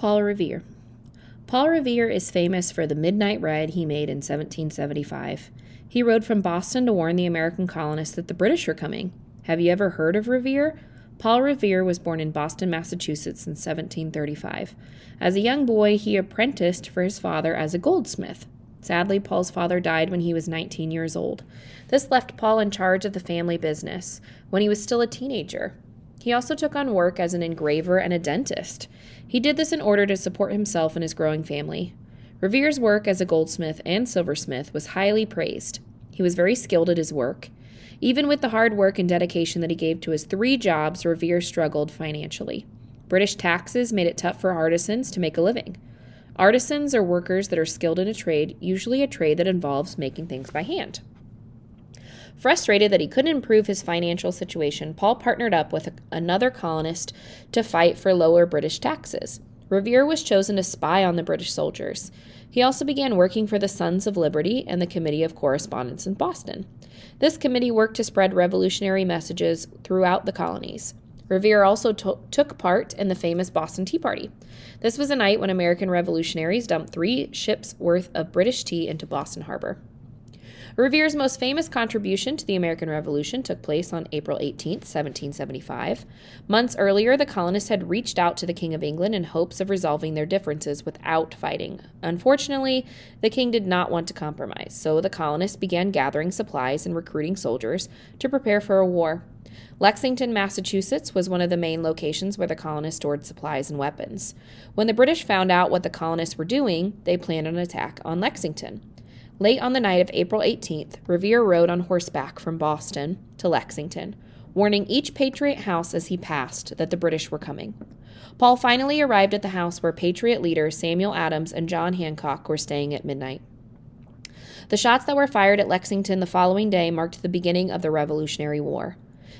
Paul Revere. Paul Revere is famous for the midnight ride he made in 1775. He rode from Boston to warn the American colonists that the British were coming. Have you ever heard of Revere? Paul Revere was born in Boston, Massachusetts in 1735. As a young boy, he apprenticed for his father as a goldsmith. Sadly, Paul's father died when he was 19 years old. This left Paul in charge of the family business when he was still a teenager. He also took on work as an engraver and a dentist. He did this in order to support himself and his growing family. Revere's work as a goldsmith and silversmith was highly praised. He was very skilled at his work. Even with the hard work and dedication that he gave to his 3 jobs, Revere struggled financially. British taxes made it tough for artisans to make a living. Artisans are workers that are skilled in a trade, usually a trade that involves making things by hand. Frustrated that he couldn't improve his financial situation, Paul partnered up with another colonist to fight for lower British taxes. Revere was chosen to spy on the British soldiers. He also began working for the Sons of Liberty and the Committee of Correspondence in Boston. This committee worked to spread revolutionary messages throughout the colonies. Revere also took part in the famous Boston Tea Party. This was a night when American revolutionaries dumped 3 ships' worth of British tea into Boston Harbor. Revere's most famous contribution to the American Revolution took place on April 18, 1775. Months earlier, the colonists had reached out to the King of England in hopes of resolving their differences without fighting. Unfortunately, the king did not want to compromise, so the colonists began gathering supplies and recruiting soldiers to prepare for a war. Lexington, Massachusetts was one of the main locations where the colonists stored supplies and weapons. When the British found out what the colonists were doing, they planned an attack on Lexington. Late on the night of April 18th, Revere rode on horseback from Boston to Lexington, warning each Patriot house as he passed that the British were coming. Paul finally arrived at the house where Patriot leaders Samuel Adams and John Hancock were staying at midnight. The shots that were fired at Lexington the following day marked the beginning of the Revolutionary War.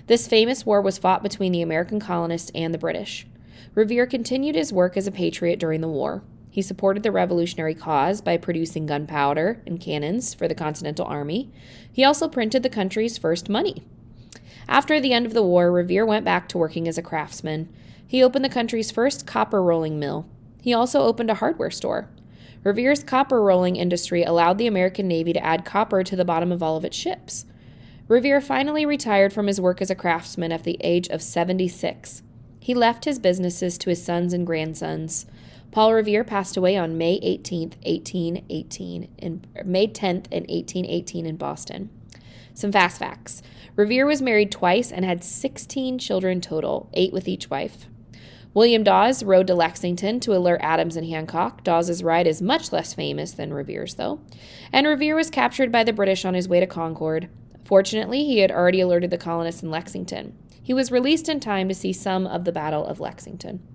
This famous war was fought between the American colonists and the British. Revere continued his work as a patriot during the war. He supported the revolutionary cause by producing gunpowder and cannons for the Continental Army. He also printed the country's first money. After the end of the war, Revere went back to working as a craftsman. He opened the country's first copper rolling mill. He also opened a hardware store. Revere's copper rolling industry allowed the American Navy to add copper to the bottom of all of its ships. Revere finally retired from his work as a craftsman at the age of 76. He left his businesses to his sons and grandsons. Paul Revere passed away on May 10th, in 1818 in Boston. Some fast facts. Revere was married twice and had 16 children total, 8 with each wife. William Dawes rode to Lexington to alert Adams and Hancock. Dawes's ride is much less famous than Revere's, though. And Revere was captured by the British on his way to Concord. Fortunately, he had already alerted the colonists in Lexington. He was released in time to see some of the Battle of Lexington.